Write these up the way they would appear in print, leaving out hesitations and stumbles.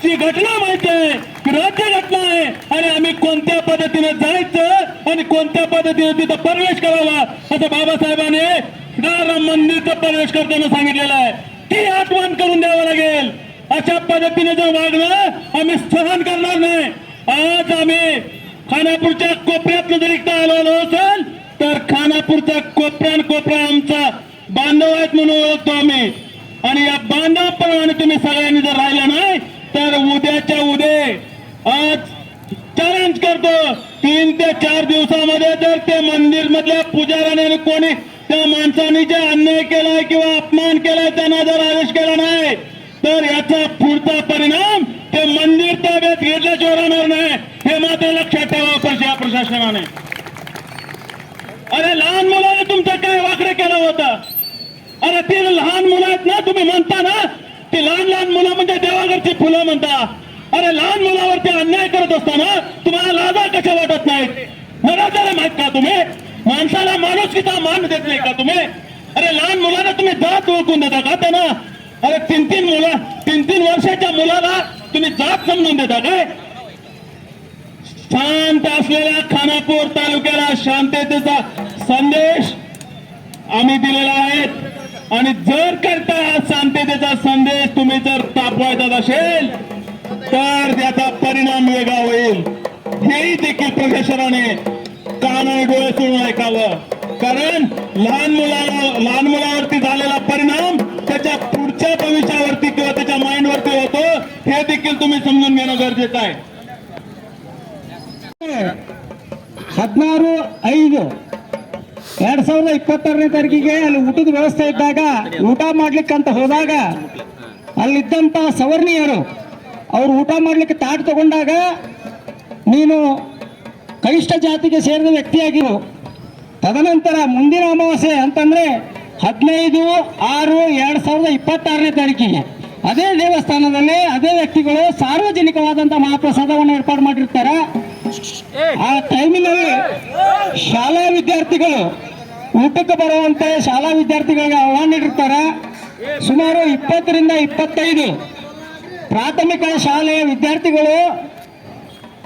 ती घटना माहिती आहे की राज्य घटना आहे आणि आम्ही कोणत्या पद्धतीने जायचं आणि कोणत्या पद्धतीने तिथं प्रवेश करावा असं बाबासाहेबांनी राम मंदिरचा प्रवेश करताना सांगितलेलं आहे. ती आठवण करून द्यावं लागेल. अशा पद्धतीने जर वागणं आम्ही सहन करणार नाही. आज आम्ही खानापूरच्या कोपऱ्यातनं जरी आलो असेल तर खानापूरचा कोपरा आमचा बांधव आहेत म्हणून ओळखतो आम्ही. आणि या बांधवाप्रमाणे तुम्ही सगळ्यांनी जर राहिला नाही तर उद्याच्या उद्या आज चॅलेंज करतो 3 ते 4 दिवसामध्ये जर ते मंदिर मधल्या पुजाऱ्याने कोणी त्या माणसाने जे अन्याय केलाय किंवा अपमान केलाय त्यांना जर आदेश केला नाही तर याचा पुढचा परिणाम ते मंदिर ताब्यात घेतल्याशिवाय राहणार नाही. हे मात्र लक्षात ठेवा प्रशासनाने. अरे लहान मुलाने तुमचं काय वाकडे केलं होतं. अरे ते लहान मुलं आहेत ना, तुम्ही म्हणता ना ते लहान मुलं म्हणजे देवाघरची फुलं म्हणता. अरे लहान मुलावरती अन्याय करत असताना तुम्हाला लाजा कशा वाटत नाहीत. नराजाला माहित का तुम्ही माणसाला माणुसकीचा मान देत नाही का तुम्ही. अरे लहान मुलांना तुम्ही जात ओळखून देता का त्यांना. अरे 3 वर्षाच्या मुलाला तुम्ही जात समजून देता काय. शांत असलेल्या खानापूर तालुक्याला शांततेचा संदेश आम्ही दिलेला आहे आणि जर करता शांततेचा संदेश तुम्ही जर तापवायचा असेल तर त्याचा परिणाम वेगळा होईल. हेही देखील प्रशासनाने कान आणि डोळे सोडून ऐकावं. कारण लहान मुलावरती झालेला परिणाम त्याच्या पुढच्या भविष्यावरती किंवा त्याच्या माइंडवरती होतो हे देखील तुम्ही समजून घेणं गरजेचं आहे. 16/5/2022 ತಾರೀಕಿಗೆ ಅಲ್ಲಿ ಊಟದ ವ್ಯವಸ್ಥೆ ಇದ್ದಾಗ ಊಟ ಮಾಡ್ಲಿಕ್ಕಂತ ಹೋದಾಗ ಅಲ್ಲಿದ್ದಂತ ಸವರ್ಣೀಯರು ಅವರು ಊಟ ಮಾಡ್ಲಿಕ್ಕೆ ತಾಟ್ ತಗೊಂಡಾಗ ನೀನು ಕನಿಷ್ಠ ಜಾತಿಗೆ ಸೇರಿದ ವ್ಯಕ್ತಿಯಾಗಿರು. ತದನಂತರ ಮುಂದಿನ ಅಮಾವಾಸ್ಯೆ ಅಂತಂದ್ರೆ 15/6/2026 ತಾರೀಕಿಗೆ ಅದೇ ದೇವಸ್ಥಾನದಲ್ಲಿ ಅದೇ ವ್ಯಕ್ತಿಗಳು ಸಾರ್ವಜನಿಕವಾದಂತಹ ಮಹಾಪ್ರಸಾದವನ್ನು ಏರ್ಪಾಡು ಮಾಡಿರ್ತಾರೆ. ಆ ಟೈಮಿನಲ್ಲಿ ಶಾಲಾ ವಿದ್ಯಾರ್ಥಿಗಳು ಊಟಕ್ಕೆ ಬರುವಂತೆ ಶಾಲಾ ವಿದ್ಯಾರ್ಥಿಗಳಿಗೆ ಆಹ್ವಾನ ನೀಡಿರ್ತಾರೆ. ಸುಮಾರು 20 ರಿಂದ 25 ಪ್ರಾಥಮಿಕ ಶಾಲೆಯ ವಿದ್ಯಾರ್ಥಿಗಳು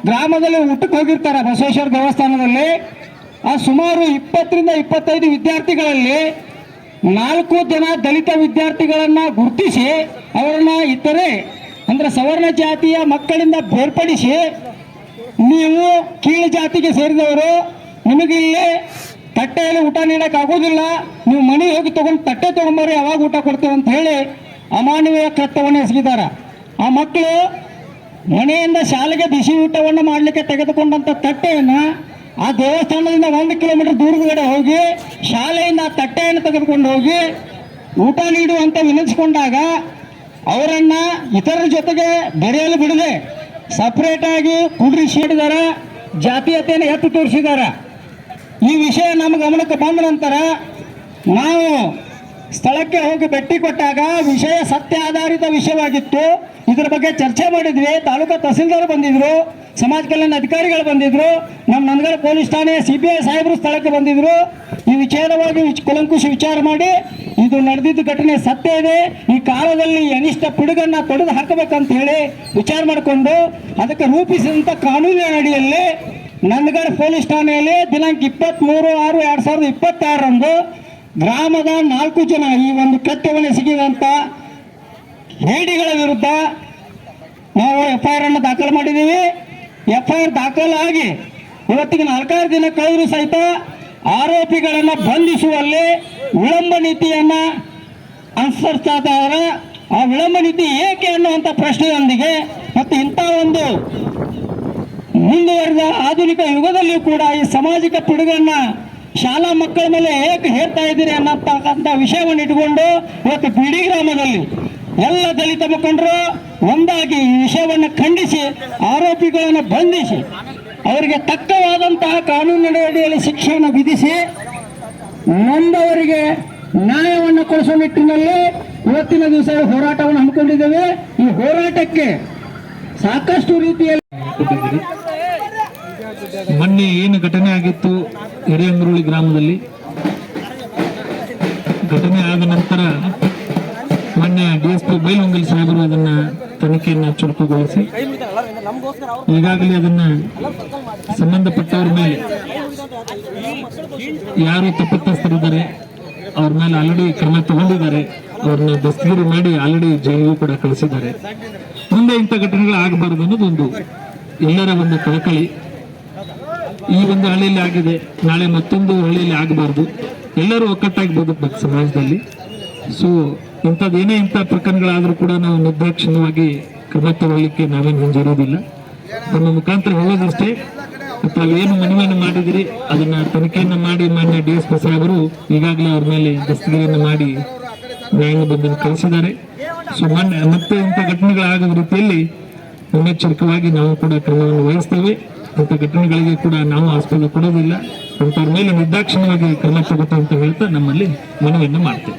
ಗ್ರಾಮದಲ್ಲಿ ಊಟಕ್ಕೆ ಹೋಗಿರ್ತಾರೆ ಬಸವೇಶ್ವರ ದೇವಸ್ಥಾನದಲ್ಲಿ. ಆ ಸುಮಾರು 20 ರಿಂದ 25 ವಿದ್ಯಾರ್ಥಿಗಳಲ್ಲಿ 4 ಜನ ದಲಿತ ವಿದ್ಯಾರ್ಥಿಗಳನ್ನ ಗುರುತಿಸಿ ಅವರನ್ನ ಇತರೆ ಅಂದ್ರೆ ಸವರ್ಣ ಜಾತಿಯ ಮಕ್ಕಳಿಂದ ಬೇರ್ಪಡಿಸಿ ನೀವು ಕೀಳು ಜಾತಿಗೆ ಸೇರಿದವರು, ನಿಮಗೆ ಇಲ್ಲಿ ತಟ್ಟೆಯಲ್ಲಿ ಊಟ ನೀಡಕ್ಕೆ ಆಗೋದಿಲ್ಲ, ನೀವು ಮನೆಗೆ ಹೋಗಿ ತಗೊಂಡು ತಟ್ಟೆ ತಗೊಂಬರ್ರಿ ಅವಾಗ ಊಟ ಕೊಡ್ತೇವೆ ಅಂತ ಹೇಳಿ ಅಮಾನವೀಯ ಕೃತ್ಯವನ್ನು ಎಸಗಿದ್ದಾರೆ. ಆ ಮಕ್ಕಳು ಮನೆಯಿಂದ ಶಾಲೆಗೆ ಬಿಸಿ ಊಟವನ್ನು ಮಾಡಲಿಕ್ಕೆ ತೆಗೆದುಕೊಂಡಂತ ತಟ್ಟೆಯನ್ನು ಆ ದೇವಸ್ಥಾನದಿಂದ 1 ಕಿಲೋಮೀಟರ್ ದೂರಗಡೆ ಹೋಗಿ ಶಾಲೆಯಿಂದ ಆ ತಟ್ಟೆಯನ್ನು ತೆಗೆದುಕೊಂಡು ಹೋಗಿ ಊಟ ನೀಡುವಂತ ವಿನಿಸಿಕೊಂಡಾಗ ಅವರನ್ನ ಇತರರ ಜೊತೆಗೆ ಬೆರೆಯಲು ಬಿಡದೆ ಸಪರೇಟ್ ಆಗಿ ಕುಡ್ರಿಸಿದ್ದಾರೆ, ಜಾತೀಯತೆಯನ್ನು ಎತ್ತು ತೋರಿಸಿದ್ದಾರೆ. ಈ ವಿಷಯ ನಮ್ಮ ಗಮನಕ್ಕೆ ಬಂದ ನಂತರ ನಾವು ಸ್ಥಳಕ್ಕೆ ಹೋಗಿ ಭೇಟಿ ಕೊಟ್ಟಾಗ ವಿಷಯ ಸತ್ಯ ಆಧಾರಿತ ವಿಷಯವಾಗಿತ್ತು. ಇದರ ಬಗ್ಗೆ ಚರ್ಚೆ ಮಾಡಿದ್ವಿ. ತಾಲೂಕಾ ತಹಸೀಲ್ದಾರ್ ಬಂದಿದ್ರು, ಸಮಾಜ ಕಲ್ಯಾಣ ಅಧಿಕಾರಿಗಳು ಬಂದಿದ್ರು, ನಮ್ಮ ನಂದಗಡ ಪೊಲೀಸ್ ಠಾಣೆ CBI ಸಾಹೇಬರು ಸ್ಥಳಕ್ಕೆ ಬಂದಿದ್ರು. ಈ ವಿಚಾರವಾಗಿ ಕುಲಂಕುಷ ವಿಚಾರ ಮಾಡಿ ಇದು ನಡೆದಿದ್ದ ಘಟನೆ ಸತ್ಯ ಇದೆ, ಈ ಕಾಲದಲ್ಲಿ ಅನಿಷ್ಟ ಪಿಡುಗನ್ನ ತೊಡೆದು ಹಾಕಬೇಕಂತ ಹೇಳಿ ವಿಚಾರ ಮಾಡಿಕೊಂಡು ಅದಕ್ಕೆ ರೂಪಿಸಿದಂಥ ಕಾನೂನಿನ ಅಡಿಯಲ್ಲಿ ನಂದಗಡ ಪೊಲೀಸ್ ಠಾಣೆಯಲ್ಲಿ ದಿನಾಂಕ 23/6/2026 ಗ್ರಾಮದ 4 ಜನ ಈ ಒಂದು ಕೃತ್ಯವನ್ನು ಎಸಗಿದಂತ ಹೇಡಿಗಳ ವಿರುದ್ಧ ನಾವು FIR ಅನ್ನು ದಾಖಲು ಮಾಡಿದ್ದೀವಿ. FIR ದಾಖಲಾಗಿ ಇವತ್ತಿಗೆ 4 ದಿನ ಕಳೆದರೂ ಸಹಿತ ಆರೋಪಿಗಳನ್ನು ಬಂಧಿಸುವಲ್ಲಿ ವಿಳಂಬ ನೀತಿಯನ್ನ ಅನುಸರಿಸ್ತಾ ಇದ್ದಾರೆ. ಆ ವಿಳಂಬ ನೀತಿ ಏಕೆ ಅನ್ನುವಂಥ ಪ್ರಶ್ನೆಯೊಂದಿಗೆ ಮತ್ತು ಇಂಥ ಒಂದು ಮುಂದುವರೆದ ಆಧುನಿಕ ಯುಗದಲ್ಲಿಯೂ ಕೂಡ ಈ ಸಾಮಾಜಿಕ ಪಿಡುಗನ್ನ ಶಾಲಾ ಮಕ್ಕಳ ಮೇಲೆ ಏಕೆ ಹೇರ್ತಾ ಇದ್ದೀರಿ ಅನ್ನತಕ್ಕಂಥ ವಿಷಯವನ್ನು ಇಟ್ಟುಕೊಂಡು ಇವತ್ತು ಬಿಡಿ ಗ್ರಾಮದಲ್ಲಿ ಎಲ್ಲ ದಲಿತ ಮುಖಂಡರು ಒಂದಾಗಿ ಈ ವಿಷಯವನ್ನು ಖಂಡಿಸಿ ಆರೋಪಿಗಳನ್ನು ಬಂಧಿಸಿ ಅವರಿಗೆ ತಕ್ಕವಾದಂತಹ ಕಾನೂನಿನ ಅಡಿಯಲ್ಲಿ ಶಿಕ್ಷೆಯನ್ನು ವಿಧಿಸಿ ನೊಂದವರಿಗೆ ನ್ಯಾಯವನ್ನು ಕೊಡಿಸುವ ನಿಟ್ಟಿನಲ್ಲಿ ಇವತ್ತಿನ ದಿವಸ ಹೋರಾಟವನ್ನು ಹಮ್ಮಿಕೊಂಡಿದ್ದೇವೆ. ಈ ಹೋರಾಟಕ್ಕೆ ಸಾಕಷ್ಟು ರೀತಿಯಲ್ಲಿ ಮೊನ್ನೆ ಏನು ಘಟನೆ ಆಗಿತ್ತು ಹಿರಿಯಂಗರೋಳಿ ಗ್ರಾಮದಲ್ಲಿ, ಘಟನೆ ಆದ ನಂತರ ಮೊನ್ನೆ DSP ಬೈಲಹೊಂಗಲ ಸಾಹೇಬರು ಅದನ್ನ ತನಿಖೆಯನ್ನು ಚುರುಕುಗೊಳಿಸಿ ಈಗಾಗಲೇ ಅದನ್ನ ಸಂಬಂಧಪಟ್ಟವ್ರ ಮೇಲೆ ಯಾರು ತಪ್ಪಿತಸ್ಥರಿದ್ದಾರೆ ಅವ್ರ ಮೇಲೆ ಆಲ್ರೆಡಿ ಕ್ರಮ ತಗೊಂಡಿದ್ದಾರೆ, ಅವ್ರನ್ನ ದಸ್ತಗಿರಿ ಮಾಡಿ ಆಲ್ರೆಡಿ ಜೈಲಿಗೂ ಕೂಡ ಕಳಿಸಿದ್ದಾರೆ. ಮುಂದೆ ಇಂಥ ಘಟನೆಗಳು ಆಗಬಾರದು ಅನ್ನೋದೊಂದು ಎಲ್ಲರ ಒಂದು ಕಳಕಳಿ. ಈ ಒಂದು ಹಳ್ಳಿಯಲ್ಲಿ ಆಗಿದೆ, ನಾಳೆ ಮತ್ತೊಂದು ಹಳ್ಳಿಯಲ್ಲಿ ಆಗಬಾರ್ದು. ಎಲ್ಲರೂ ಒಕ್ಕಟ್ಟಾಗಿ ಬದುಕಬೇಕು ಸಮಾಜದಲ್ಲಿ. ಸೊ ಇಂಥದ್ದೇನೇ ಇಂಥ ಪ್ರಕರಣಗಳಾದರೂ ಕೂಡ ನಾವು ನಿರ್ದಾಕ್ಷಿಣ್ಯವಾಗಿ ಕ್ರಮ ತಗೊಳ್ಳಿಕ್ಕೆ ನಾವೇನು ಹಿಂಜರಿಯೋದಿಲ್ಲ. ನಮ್ಮ ಮುಖಾಂತರ ಹೇಳೋದಷ್ಟೇ, ತಾವೇನು ಮನವಿಯನ್ನು ಮಾಡಿದಿರಿ ಅದನ್ನ ತನಿಖೆಯನ್ನ ಮಾಡಿ ಮಾನ್ಯ DSP ಸಾಹೇಬರು ಈಗಾಗಲೇ ಅವ್ರ ಮೇಲೆ ದಸ್ತಗಿರಿಯನ್ನು ಮಾಡಿ ನ್ಯಾಯಾಂಗ ಬಂಧನ ಕಳಿಸಿದ್ದಾರೆ. ಸೊ ಮತ್ತೆ ಇಂಥ ಘಟನೆಗಳಾಗದ ರೀತಿಯಲ್ಲಿ ಮುನ್ನೆಚ್ಚರಿಕವಾಗಿ ನಾವು ಕೂಡ ಕ್ರಮವನ್ನು ವಹಿಸ್ತೇವೆ. ಇಂಥ ಘಟನೆಗಳಿಗೆ ಕೂಡ ನಾವು ಆಸ್ಪದ ಕೊಡೋದಿಲ್ಲ. ಅಂಥವ್ರ ಮೇಲೆ ನಿರ್ದಾಕ್ಷಿಣ್ಯವಾಗಿ ಕ್ರಮ ತಗೋತಾ ಅಂತ ಹೇಳ್ತಾ ನಮ್ಮಲ್ಲಿ ಮನವಿಯನ್ನು ಮಾಡ್ತೇವೆ.